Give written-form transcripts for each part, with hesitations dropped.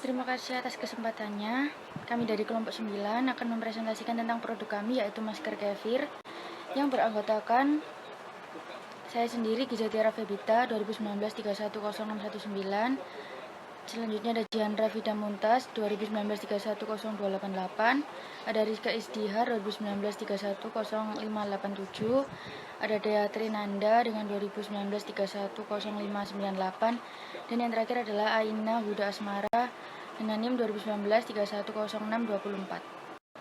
Terima kasih atas kesempatannya. Kami dari kelompok 9 akan mempresentasikan tentang produk kami, yaitu masker Kefir yang beranggotakan saya sendiri, Giza Tiara Febita, 2019-3106119. Selanjutnya ada Jiandra Vida Muntas, 2019-31088. Ada Rizka Isdihar, 2019-31057. Ada Dea Trinanda dengan 2019-31058. Dan yang terakhir adalah Aina Huda Asmara dengan NIM 2019-3100624.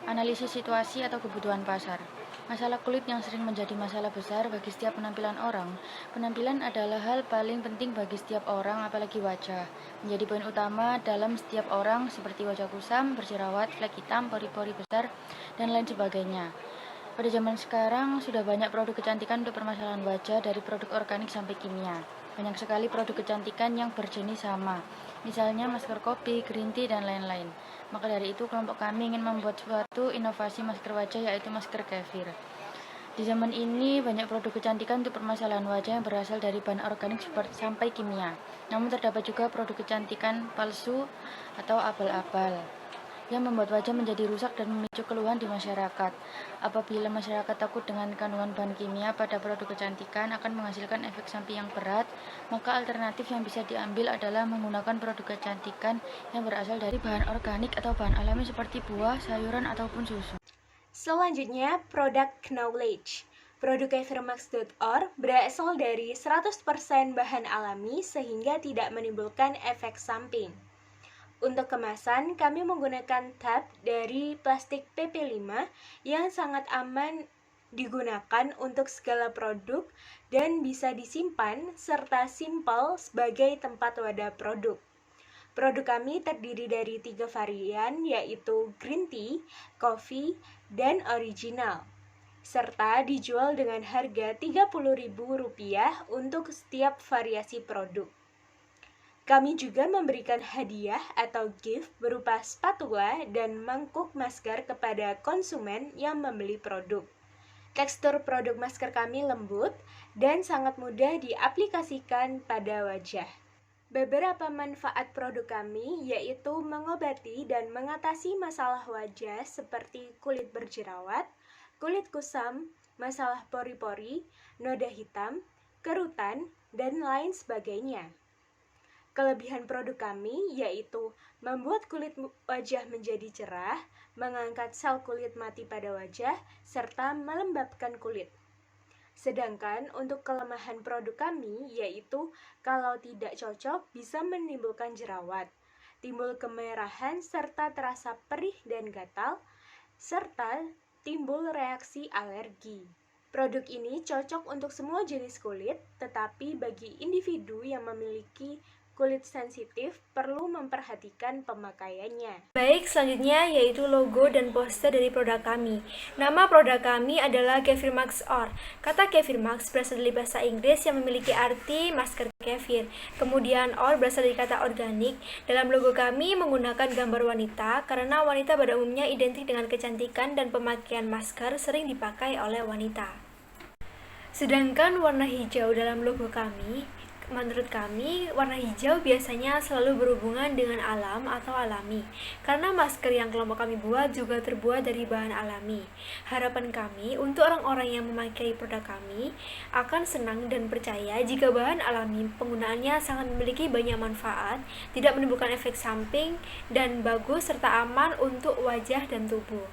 Analisis situasi atau kebutuhan pasar. Masalah kulit yang sering menjadi masalah besar bagi setiap penampilan orang. Penampilan adalah hal paling penting bagi setiap orang, apalagi wajah. Menjadi poin utama dalam setiap orang seperti wajah kusam, berjerawat, flek hitam, pori-pori besar, dan lain sebagainya. Pada zaman sekarang sudah banyak produk kecantikan untuk permasalahan wajah, dari produk organik sampai kimia. Banyak sekali produk kecantikan yang berjenis sama, misalnya masker kopi, green tea, dan lain-lain. Maka dari itu kelompok kami ingin membuat suatu inovasi masker wajah, yaitu masker Kefir. Di zaman ini banyak produk kecantikan untuk permasalahan wajah yang berasal dari bahan organik sampai kimia. Namun terdapat juga produk kecantikan palsu atau abal-abal yang membuat wajah menjadi rusak dan memicu keluhan di masyarakat. Apabila masyarakat takut dengan kandungan bahan kimia pada produk kecantikan akan menghasilkan efek samping yang berat, maka alternatif yang bisa diambil adalah menggunakan produk kecantikan yang berasal dari bahan organik atau bahan alami seperti buah, sayuran, ataupun susu. Selanjutnya, product knowledge. Produk kefirmax.or berasal dari 100% bahan alami sehingga tidak menimbulkan efek samping. Untuk kemasan, kami menggunakan tab dari plastik PP5 yang sangat aman digunakan untuk segala produk dan bisa disimpan serta simpel sebagai tempat wadah produk. Produk kami terdiri dari 3 varian, yaitu green tea, coffee, dan original, serta dijual dengan harga Rp30.000 untuk setiap variasi produk. Kami juga memberikan hadiah atau gift berupa spatula dan mangkuk masker kepada konsumen yang membeli produk. Tekstur produk masker kami lembut dan sangat mudah diaplikasikan pada wajah. Beberapa manfaat produk kami yaitu mengobati dan mengatasi masalah wajah seperti kulit berjerawat, kulit kusam, masalah pori-pori, noda hitam, kerutan, dan lain sebagainya. Kelebihan produk kami yaitu membuat kulit wajah menjadi cerah, mengangkat sel kulit mati pada wajah, serta melembabkan kulit. Sedangkan untuk kelemahan produk kami yaitu kalau tidak cocok bisa menimbulkan jerawat, timbul kemerahan serta terasa perih dan gatal, serta timbul reaksi alergi. Produk ini cocok untuk semua jenis kulit, tetapi bagi individu yang memiliki kulit sensitif perlu memperhatikan pemakaiannya. Baik, selanjutnya yaitu logo dan poster dari produk kami. Nama produk kami adalah Kefirmax Or. Kata Kefirmax berasal dari bahasa Inggris yang memiliki arti masker kefir. Kemudian Or berasal dari kata organik. Dalam logo kami menggunakan gambar wanita karena wanita pada umumnya identik dengan kecantikan dan pemakaian masker sering dipakai oleh wanita. Sedangkan warna hijau dalam logo kami, menurut kami, warna hijau biasanya selalu berhubungan dengan alam atau alami, karena masker yang kelompok kami buat juga terbuat dari bahan alami. Harapan kami untuk orang-orang yang memakai produk kami akan senang dan percaya jika bahan alami penggunaannya sangat memiliki banyak manfaat, tidak menimbulkan efek samping, dan bagus serta aman untuk wajah dan tubuh.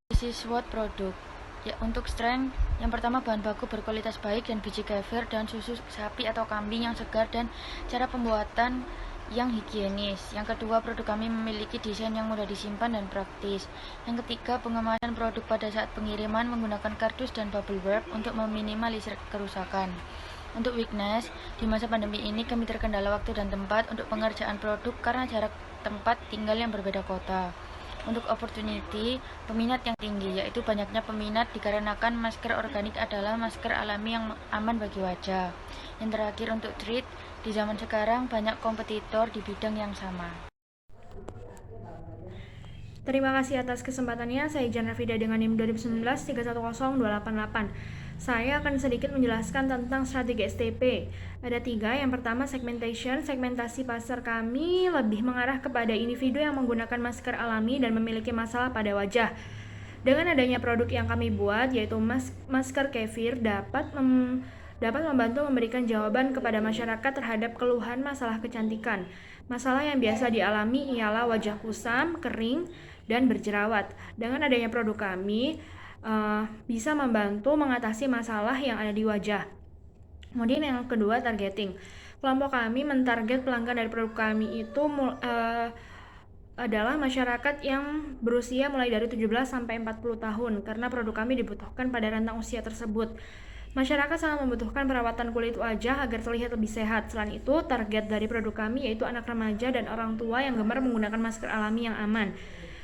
This is what produk. Ya, untuk strength, yang pertama bahan baku berkualitas baik dan biji kefir dan susu sapi atau kambing yang segar dan cara pembuatan yang higienis. Yang kedua, produk kami memiliki desain yang mudah disimpan dan praktis. Yang ketiga, pengemasan produk pada saat pengiriman menggunakan kardus dan bubble wrap untuk meminimalisir kerusakan. Untuk weakness, di masa pandemi ini kami terkendala waktu dan tempat untuk pengerjaan produk karena jarak tempat tinggal yang berbeda kota. Untuk opportunity, peminat yang tinggi, yaitu banyaknya peminat dikarenakan masker organik adalah masker alami yang aman bagi wajah. Yang terakhir, untuk treat, di zaman sekarang banyak kompetitor di bidang yang sama. Terima kasih atas kesempatannya. Saya Jiandra Vida dengan NIM 2019-310-288. Saya akan sedikit menjelaskan tentang strategi STP. Ada 3. Yang pertama, segmentation. Segmentasi pasar kami lebih mengarah kepada individu yang menggunakan masker alami dan memiliki masalah pada wajah. Dengan adanya produk yang kami buat, yaitu masker kefir, dapat membantu memberikan jawaban kepada masyarakat terhadap keluhan masalah kecantikan. Masalah yang biasa dialami ialah wajah kusam, kering, dan berjerawat. Dengan adanya produk kami, bisa membantu mengatasi masalah yang ada di wajah. Kemudian yang kedua, targeting. Kelompok kami mentarget pelanggan dari produk kami itu adalah masyarakat yang berusia mulai dari 17 sampai 40 tahun karena produk kami dibutuhkan pada rentang usia tersebut. Masyarakat sangat membutuhkan perawatan kulit wajah agar terlihat lebih sehat. Selain itu, target dari produk kami yaitu anak remaja dan orang tua yang gemar menggunakan masker alami yang aman.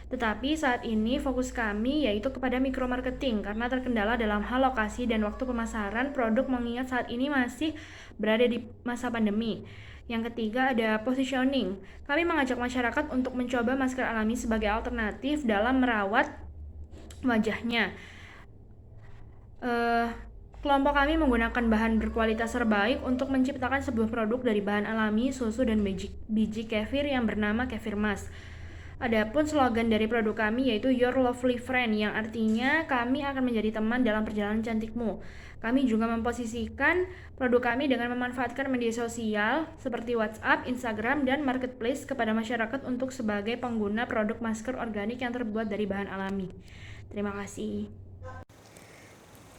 Tetapi saat ini fokus kami yaitu kepada mikromarketing karena terkendala dalam hal lokasi dan waktu pemasaran produk mengingat saat ini masih berada di masa pandemi. Yang ketiga ada positioning. Kami mengajak masyarakat untuk mencoba masker alami sebagai alternatif dalam merawat wajahnya. Kelompok kami menggunakan bahan berkualitas terbaik untuk menciptakan sebuah produk dari bahan alami, susu, dan biji kefir yang bernama Kefir Mas. Adapun slogan dari produk kami yaitu Your Lovely Friend, yang artinya kami akan menjadi teman dalam perjalanan cantikmu. Kami juga memposisikan produk kami dengan memanfaatkan media sosial seperti WhatsApp, Instagram, dan Marketplace kepada masyarakat untuk sebagai pengguna produk masker organik yang terbuat dari bahan alami. Terima kasih.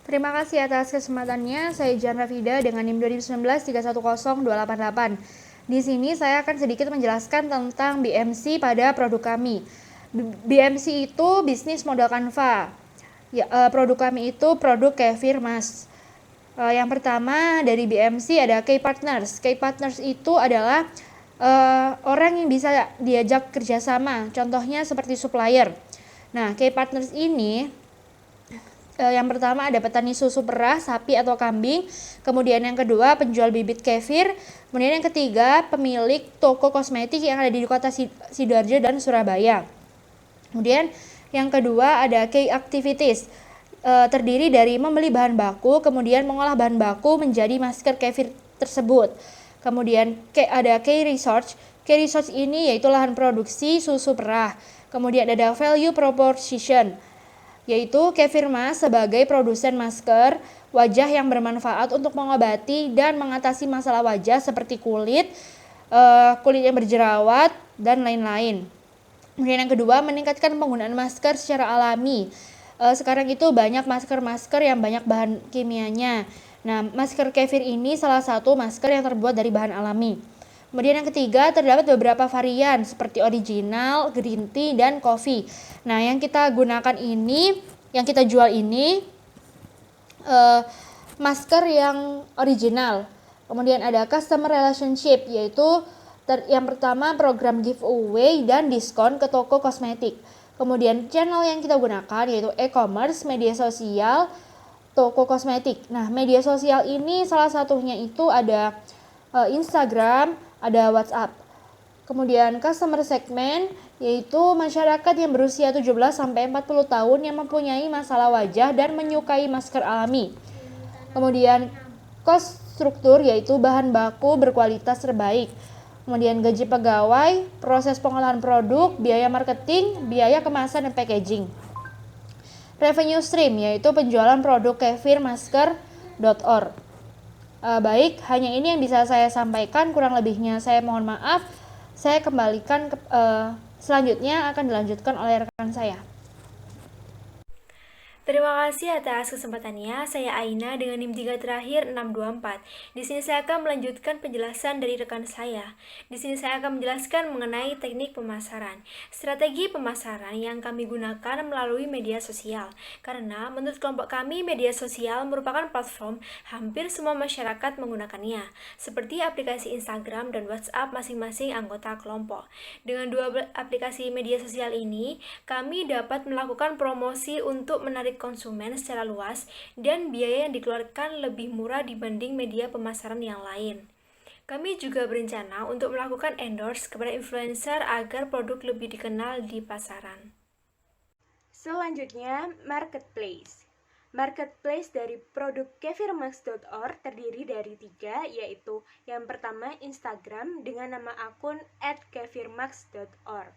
Terima kasih atas kesempatannya. Saya Jan Rafida dengan NIM 2019310288. Di sini saya akan sedikit menjelaskan tentang BMC pada produk kami. BMC itu bisnis modal Canva. Produk kami itu produk Kefir Mas. Yang pertama dari BMC ada Key Partners. Key Partners itu adalah orang yang bisa diajak kerjasama. Contohnya seperti supplier. Nah, Key Partners ini yang pertama ada petani susu perah, sapi atau kambing. Kemudian yang kedua penjual bibit kefir. Kemudian yang ketiga pemilik toko kosmetik yang ada di kota Sidoarjo dan Surabaya. Kemudian yang kedua ada key activities. Terdiri dari membeli bahan baku, kemudian mengolah bahan baku menjadi masker kefir tersebut. Kemudian ada key research. Key research ini yaitu lahan produksi susu perah. Kemudian ada value proposition, yaitu Kefir Mas sebagai produsen masker wajah yang bermanfaat untuk mengobati dan mengatasi masalah wajah seperti kulit yang berjerawat, dan lain-lain. Kemudian yang kedua, meningkatkan penggunaan masker secara alami. Sekarang itu banyak masker-masker yang banyak bahan kimianya. Nah, masker Kefir ini salah satu masker yang terbuat dari bahan alami. Kemudian yang ketiga, terdapat beberapa varian seperti original, green tea, dan coffee. Nah, yang kita gunakan ini, yang kita jual ini masker yang original. Kemudian ada customer relationship, yaitu yang pertama program giveaway dan diskon ke toko kosmetik. Kemudian channel yang kita gunakan yaitu e-commerce, media sosial, toko kosmetik. Nah, media sosial ini salah satunya itu ada Instagram, ada WhatsApp. Kemudian customer segment yaitu masyarakat yang berusia 17 sampai 40 tahun yang mempunyai masalah wajah dan menyukai masker alami. Kemudian cost struktur yaitu bahan baku berkualitas terbaik. Kemudian gaji pegawai, proses pengolahan produk, biaya marketing, biaya kemasan dan packaging. Revenue stream yaitu penjualan produk kefir masker.org. Baik, hanya ini yang bisa saya sampaikan, kurang lebihnya saya mohon maaf. Saya kembalikan selanjutnya akan dilanjutkan oleh rekan saya. Terima kasih atas kesempatannya. Saya Aina dengan NIM 3 terakhir 624. Di sini saya akan melanjutkan penjelasan dari rekan saya. Di sini saya akan menjelaskan mengenai teknik pemasaran. Strategi pemasaran yang kami gunakan melalui media sosial. Karena menurut kelompok kami, media sosial merupakan platform hampir semua masyarakat menggunakannya, seperti aplikasi Instagram dan WhatsApp masing-masing anggota kelompok. Dengan dua aplikasi media sosial ini, kami dapat melakukan promosi untuk menarik konsumen secara luas dan biaya yang dikeluarkan lebih murah dibanding media pemasaran yang lain. Kami juga berencana untuk melakukan endorse kepada influencer agar produk lebih dikenal di pasaran. Selanjutnya, marketplace. Marketplace dari produk kefirmax.or terdiri dari 3, yaitu yang pertama Instagram dengan nama akun @kefirmax.or.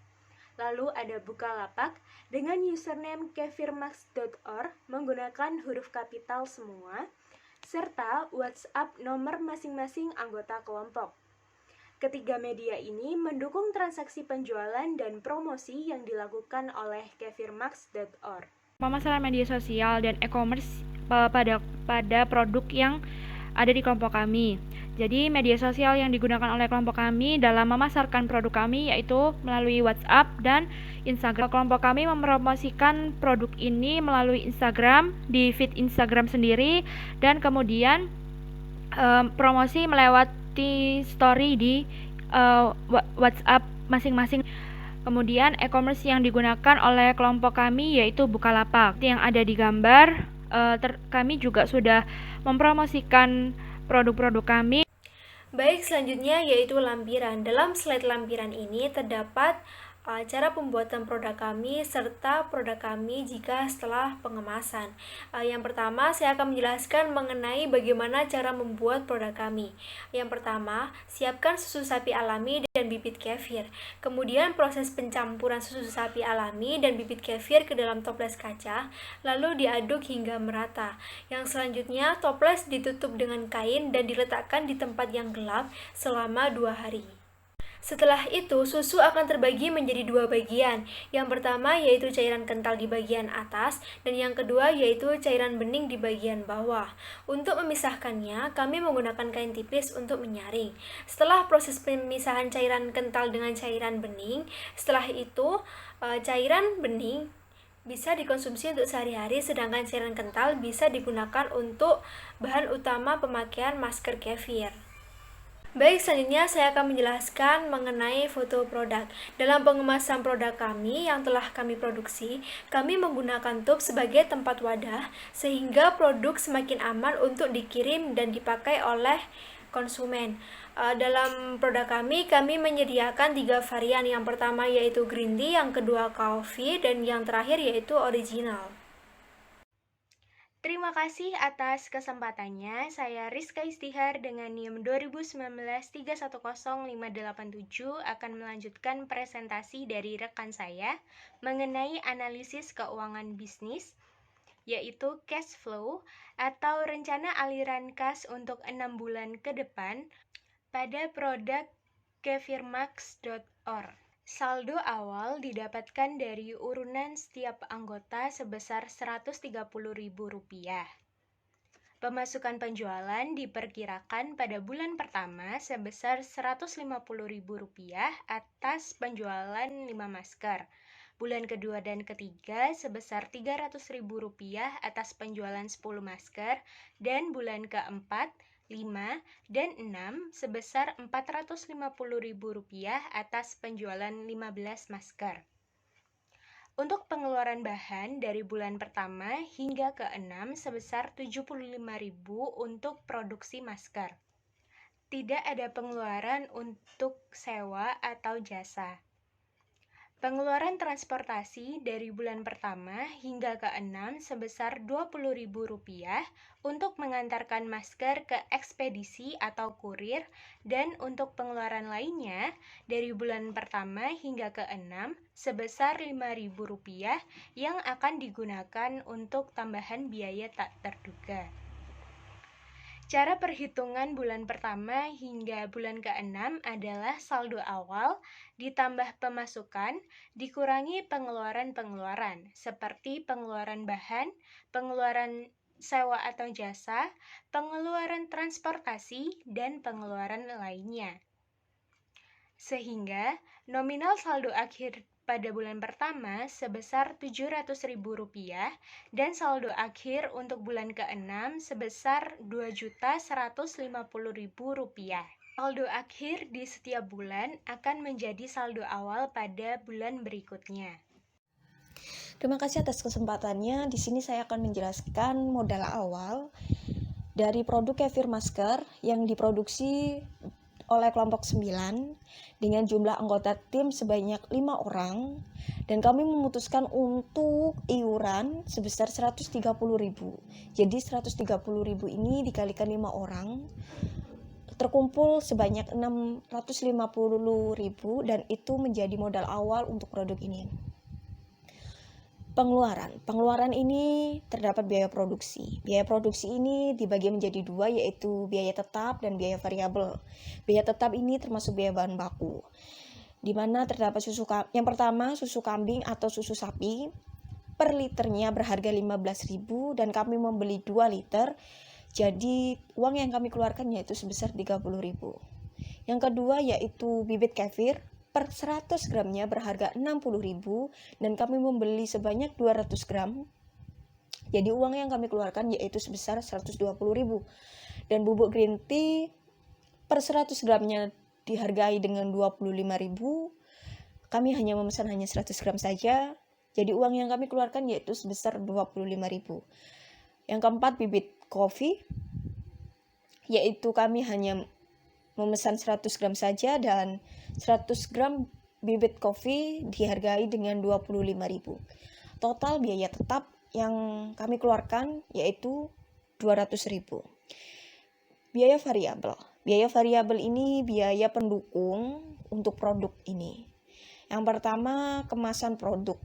Lalu ada Bukalapak dengan username kefirmax.or menggunakan huruf kapital semua, serta WhatsApp nomor masing-masing anggota kelompok. Ketiga media ini mendukung transaksi penjualan dan promosi yang dilakukan oleh kefirmax.or. Pemasaran media sosial dan e-commerce pada produk yang ada di kelompok kami. Jadi media sosial yang digunakan oleh kelompok kami dalam memasarkan produk kami yaitu melalui WhatsApp dan Instagram. Kelompok kami mempromosikan produk ini melalui Instagram, di feed Instagram sendiri, dan kemudian promosi melewati story di WhatsApp masing-masing. Kemudian e-commerce yang digunakan oleh kelompok kami yaitu Bukalapak. Yang ada di gambar, kami juga sudah mempromosikan produk-produk kami. Baik, selanjutnya yaitu lampiran. Dalam slide lampiran ini terdapat cara pembuatan produk kami serta produk kami jika setelah pengemasan. Yang pertama, saya akan menjelaskan mengenai bagaimana cara membuat produk kami. Yang pertama, siapkan susu sapi alami dan bibit kefir. Kemudian proses pencampuran susu sapi alami dan bibit kefir ke dalam toples kaca, lalu diaduk hingga merata. Yang selanjutnya, toples ditutup dengan kain dan diletakkan di tempat yang gelap selama 2 hari. Setelah itu, susu akan terbagi menjadi 2 bagian. Yang pertama yaitu cairan kental di bagian atas, dan yang kedua yaitu cairan bening di bagian bawah. Untuk memisahkannya, kami menggunakan kain tipis untuk menyaring. Setelah proses pemisahan cairan kental dengan cairan bening, setelah itu cairan bening bisa dikonsumsi untuk sehari-hari, sedangkan cairan kental bisa digunakan untuk bahan utama pemakaian masker kefir. Baik, selanjutnya saya akan menjelaskan mengenai foto produk. Dalam pengemasan produk kami yang telah kami produksi, kami menggunakan tub sebagai tempat wadah sehingga produk semakin aman untuk dikirim dan dipakai oleh konsumen. Dalam produk kami menyediakan 3 varian. Yang pertama yaitu green tea, yang kedua coffee, dan yang terakhir yaitu original. Terima kasih atas kesempatannya. Saya Rizka Istihar dengan NIM 2019310587 akan melanjutkan presentasi dari rekan saya mengenai analisis keuangan bisnis, yaitu cash flow atau rencana aliran kas untuk 6 bulan ke depan pada produk kefirmax.or. Saldo awal didapatkan dari urunan setiap anggota sebesar Rp130.000. Pemasukan penjualan diperkirakan pada bulan pertama sebesar Rp150.000 atas penjualan 5 masker. Bulan kedua dan ketiga sebesar Rp300.000 atas penjualan 10 masker, dan bulan keempat, 5, dan 6 sebesar Rp450.000 atas penjualan 15 masker. Untuk pengeluaran bahan dari bulan pertama hingga ke-6 sebesar Rp75.000 untuk produksi masker. Tidak ada pengeluaran untuk sewa atau jasa. Pengeluaran transportasi dari bulan pertama hingga ke-6 sebesar Rp20.000 untuk mengantarkan masker ke ekspedisi atau kurir, dan untuk pengeluaran lainnya dari bulan pertama hingga ke-6 sebesar Rp5.000 yang akan digunakan untuk tambahan biaya tak terduga. Cara perhitungan bulan pertama hingga bulan ke-6 adalah saldo awal ditambah pemasukan dikurangi pengeluaran-pengeluaran seperti pengeluaran bahan, pengeluaran sewa atau jasa, pengeluaran transportasi, dan pengeluaran lainnya. Sehingga nominal saldo akhir pada bulan pertama sebesar Rp700.000 dan saldo akhir untuk bulan ke-6 sebesar Rp2.150.000. Saldo akhir di setiap bulan akan menjadi saldo awal pada bulan berikutnya. Terima kasih atas kesempatannya. Di sini saya akan menjelaskan modal awal dari produk kefir masker yang diproduksi oleh kelompok 9 dengan jumlah anggota tim sebanyak 5 orang, dan kami memutuskan untuk iuran sebesar 130.000. Jadi 130.000 ini dikalikan 5 orang terkumpul sebanyak 650.000, dan itu menjadi modal awal untuk produk ini. Pengeluaran ini terdapat biaya produksi. Biaya produksi ini dibagi menjadi dua, yaitu biaya tetap dan biaya variabel. Biaya tetap ini termasuk biaya bahan baku, di mana terdapat yang pertama susu kambing atau susu sapi. Per liternya berharga 15.000 dan kami membeli 2 liter. Jadi uang yang kami keluarkan yaitu sebesar 30.000. Yang kedua yaitu bibit kefir. Per 100 gramnya berharga 60.000 dan kami membeli sebanyak 200 gram. Jadi uang yang kami keluarkan yaitu sebesar 120.000. Dan bubuk green tea per 100 gramnya dihargai dengan 25.000. Kami hanya memesan 100 gram saja. Jadi uang yang kami keluarkan yaitu sebesar 25.000. Yang keempat bibit kopi, yaitu kami hanya memesan 100 gram saja dan 100 gram bibit kopi dihargai dengan 25.000. Total biaya tetap yang kami keluarkan yaitu 200.000. Biaya variabel. Biaya variabel ini biaya pendukung untuk produk ini. Yang pertama, kemasan produk.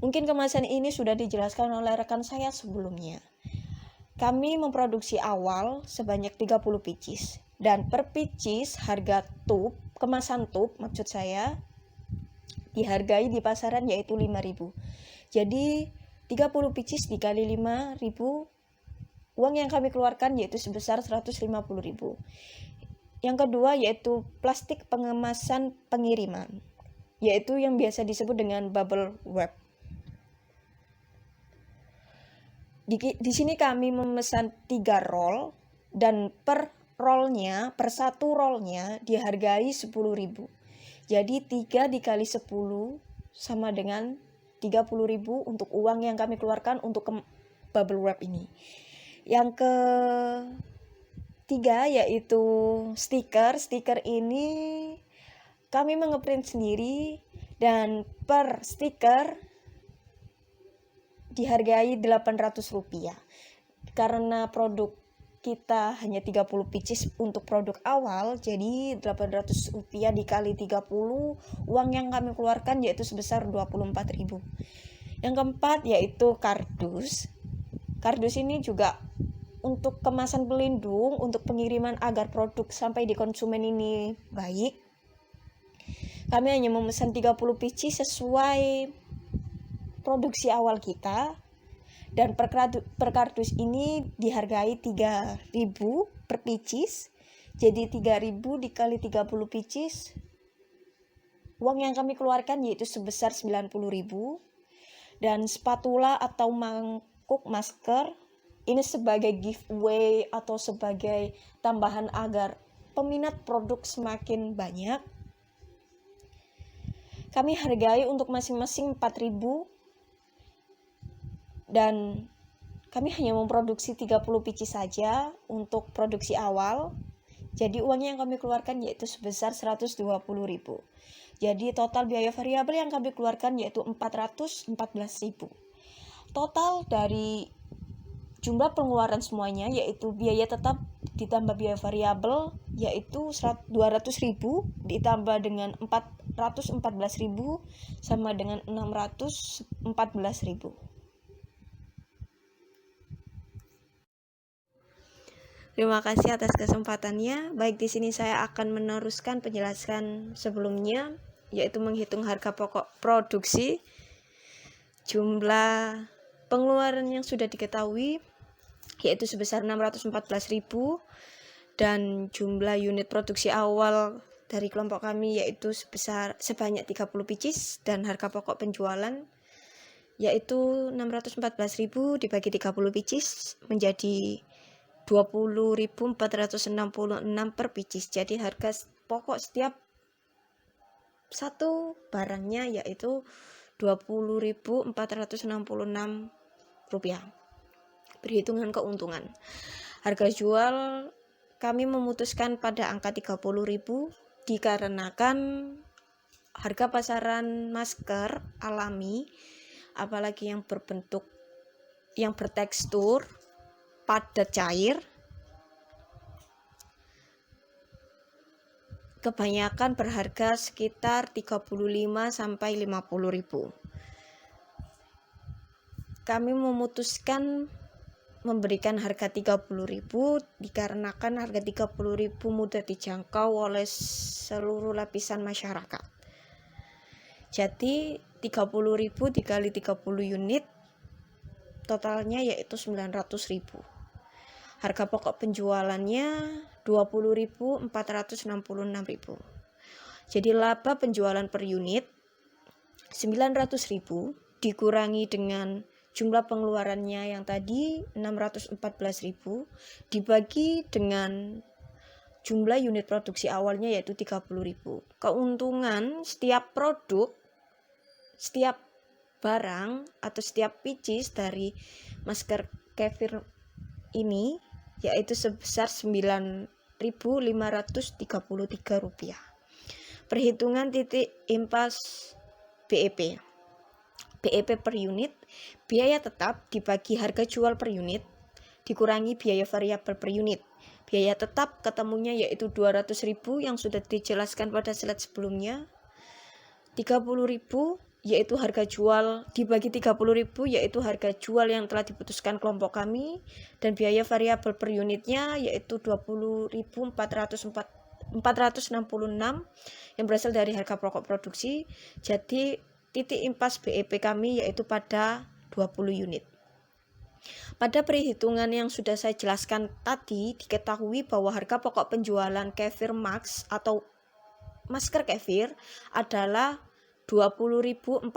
Mungkin kemasan ini sudah dijelaskan oleh rekan saya sebelumnya. Kami memproduksi awal sebanyak 30 pieces. Dan per pieces harga kemasan maksud saya, dihargai di pasaran yaitu 5.000. Jadi 30 pieces dikali 5.000, uang yang kami keluarkan yaitu sebesar 150.000. Yang kedua yaitu plastik pengemasan pengiriman, yaitu yang biasa disebut dengan bubble wrap. Di sini kami memesan 3 roll dan per satu rollnya dihargai 10.000. Jadi 3 dikali 10 sama dengan 30.000 untuk uang yang kami keluarkan untuk bubble wrap ini. Yang ketiga yaitu stiker. Stiker ini kami mengeprint sendiri dan per stiker dihargai Rp800. Karena produk kita hanya 30 pieces untuk produk awal, jadi Rp800 dikali 30, uang yang kami keluarkan yaitu sebesar 24.000. Yang keempat yaitu kardus. Kardus ini juga untuk kemasan pelindung untuk pengiriman agar produk sampai di konsumen ini baik. Kami hanya memesan 30 pieces sesuai produksi awal kita. Dan per kardus ini dihargai 3.000 per pieces. Jadi 3.000 dikali 30 pieces, uang yang kami keluarkan yaitu sebesar 90.000. Dan spatula atau mangkuk masker ini sebagai giveaway atau sebagai tambahan agar peminat produk semakin banyak. Kami hargai untuk masing-masing 4.000. Dan kami hanya memproduksi 30 pieces saja untuk produksi awal. Jadi uang yang kami keluarkan yaitu sebesar 120.000. Jadi total biaya variabel yang kami keluarkan yaitu 414.000. Total dari jumlah pengeluaran semuanya yaitu biaya tetap ditambah biaya variabel yaitu 200.000 ditambah dengan 414.000 sama dengan 614.000. Terima kasih atas kesempatannya. Baik, di sini saya akan meneruskan penjelasan sebelumnya, yaitu menghitung harga pokok produksi, jumlah pengeluaran yang sudah diketahui, yaitu sebesar 614.000, dan jumlah unit produksi awal dari kelompok kami yaitu sebanyak 30 pieces, dan harga pokok penjualan yaitu 614.000 dibagi 30 pieces menjadi 20.466 per pieces. Jadi harga pokok setiap satu barangnya yaitu 20.466 rupiah. Perhitungan keuntungan. Harga jual kami memutuskan pada angka 30.000 dikarenakan harga pasaran masker alami, apalagi yang bertekstur padat cair, kebanyakan berharga sekitar 35 sampai 50.000. Kami memutuskan memberikan harga 30.000 dikarenakan harga 30.000 mudah dijangkau oleh seluruh lapisan masyarakat. Jadi 30.000 dikali 30 unit totalnya yaitu 900.000. Harga pokok penjualannya 20.466.000. Jadi laba penjualan per unit 900.000 dikurangi dengan jumlah pengeluarannya yang tadi 614.000 dibagi dengan jumlah unit produksi awalnya yaitu 30.000. Keuntungan setiap produk, setiap barang atau setiap pieces dari masker Kefir ini yaitu sebesar Rp9.533. Perhitungan titik impas BEP. BEP per unit, biaya tetap dibagi harga jual per unit, dikurangi biaya variabel per unit. Biaya tetap ketemunya yaitu 200.000 yang sudah dijelaskan pada slide sebelumnya. 30.000 yaitu harga jual dibagi 30.000 yaitu harga jual yang telah diputuskan kelompok kami, dan biaya variabel per unitnya yaitu 20.466 yang berasal dari harga pokok produksi. Jadi titik impas BEP kami yaitu pada 20 unit. Pada perhitungan yang sudah saya jelaskan tadi, diketahui bahwa harga pokok penjualan Kefir Max atau masker Kefir adalah 20.466.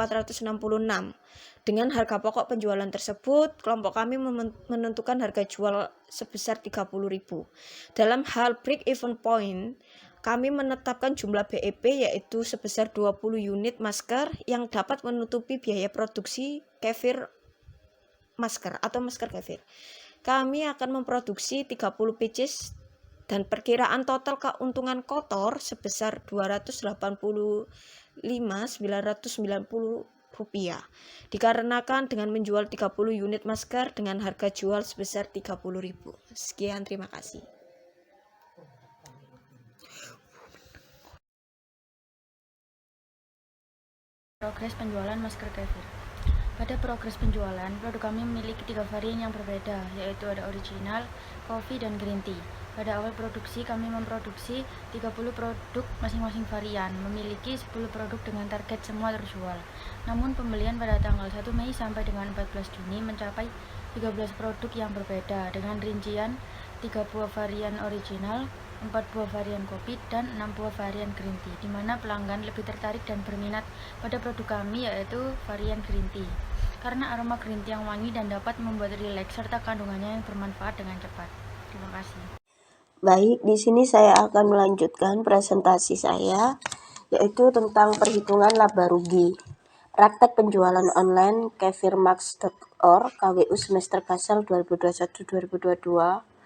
Dengan harga pokok penjualan tersebut, kelompok kami menentukan harga jual sebesar 30.000. Dalam hal break even point, kami menetapkan jumlah BEP yaitu sebesar 20 unit masker yang dapat menutupi biaya produksi Kefir masker atau masker Kefir. Kami akan memproduksi 30 pieces dan perkiraan total keuntungan kotor sebesar Rp285.990 dikarenakan dengan menjual 30 unit masker dengan harga jual sebesar 30.000. Sekian, terima kasih. Progres penjualan masker Kefir. Pada progres penjualan, produk kami memiliki 3 varian yang berbeda, yaitu ada original, coffee, dan green tea. Pada awal produksi, kami memproduksi 30 produk masing-masing varian, memiliki 10 produk dengan target semua terjual. Namun pembelian pada tanggal 1 Mei sampai dengan 14 Juni mencapai 13 produk yang berbeda, dengan rincian 3 buah varian original, 4 buah varian kopi, dan 6 buah varian green tea, di mana pelanggan lebih tertarik dan berminat pada produk kami yaitu varian green tea, karena aroma green tea yang wangi dan dapat membuat rileks serta kandungannya yang bermanfaat dengan cepat. Terima kasih. Baik, di sini saya akan melanjutkan presentasi saya, yaitu tentang perhitungan laba rugi. Praktek penjualan online kefirmax.org KWU semester Kasal 2021-2022.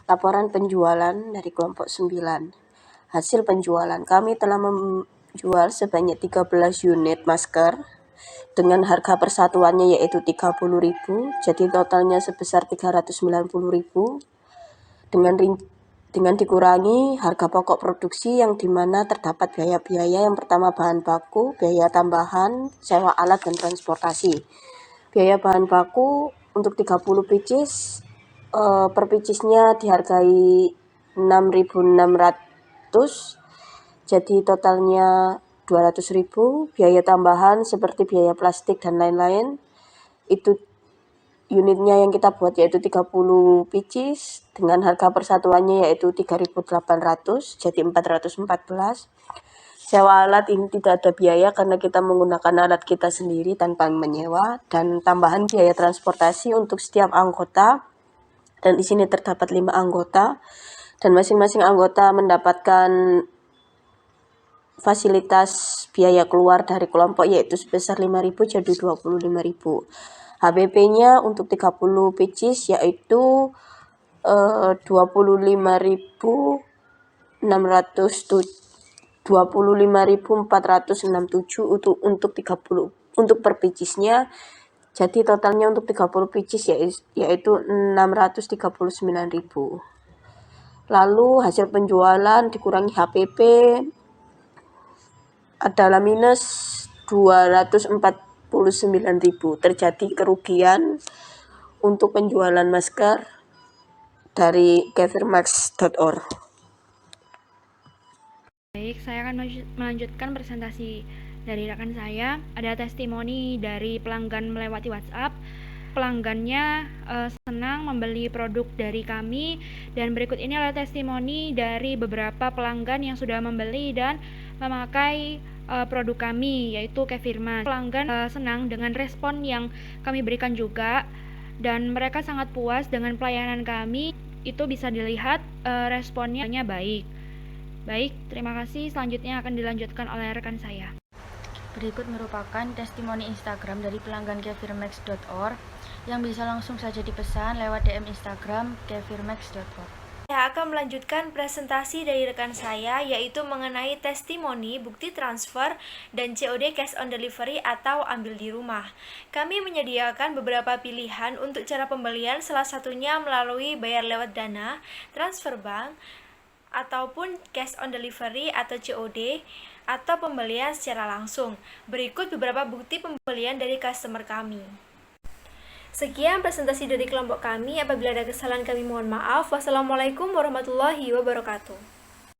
Laporan penjualan dari kelompok 9. Hasil penjualan, kami telah menjual sebanyak 13 unit masker dengan harga persatuannya yaitu 30.000, jadi totalnya sebesar 390.000 dengan dikurangi harga pokok produksi yang dimana terdapat biaya-biaya yang pertama bahan baku, biaya tambahan, sewa alat dan transportasi. Biaya bahan baku untuk 30 pieces per piecesnya dihargai 6.600, jadi totalnya 200.000. Biaya tambahan seperti biaya plastik dan lain-lain itu unitnya yang kita buat yaitu 30 pieces dengan harga persatuannya yaitu 3.800, jadi 414. Sewa alat ini tidak ada biaya karena kita menggunakan alat kita sendiri tanpa menyewa, dan tambahan biaya transportasi untuk setiap anggota, dan di sini terdapat 5 anggota dan masing-masing anggota mendapatkan fasilitas biaya keluar dari kelompok yaitu sebesar 5.000 jadi 25.000. HBP-nya untuk 30 pieces yaitu $25.467 untuk per picisnya. Jadi totalnya untuk 30 picis yaitu 639.000. Lalu hasil penjualan dikurangi HPP adalah minus 249.000. Terjadi kerugian untuk penjualan masker dari kefirmax.org. Baik, saya akan melanjutkan presentasi dari rekan saya. Ada testimoni dari pelanggan melewati WhatsApp. Pelanggannya senang membeli produk dari kami, dan berikut ini adalah testimoni dari beberapa pelanggan yang sudah membeli dan memakai produk kami, yaitu Kefirmas. Pelanggan senang dengan respon yang kami berikan juga, dan mereka sangat puas dengan pelayanan kami. Itu bisa dilihat responnya baik. Baik, terima kasih. Selanjutnya akan dilanjutkan oleh rekan saya. Berikut merupakan testimoni Instagram dari pelanggan kefirmax.org yang bisa langsung saja dipesan lewat DM Instagram kefirmax.org. Saya akan melanjutkan presentasi dari rekan saya, yaitu mengenai testimoni, bukti transfer, dan COD cash on delivery atau ambil di rumah. Kami menyediakan beberapa pilihan untuk cara pembelian, salah satunya melalui bayar lewat Dana, transfer bank, ataupun cash on delivery atau COD, atau pembelian secara langsung. Berikut beberapa bukti pembelian dari customer kami. Sekian presentasi dari kelompok kami. Apabila ada kesalahan kami mohon maaf. Wassalamualaikum warahmatullahi wabarakatuh.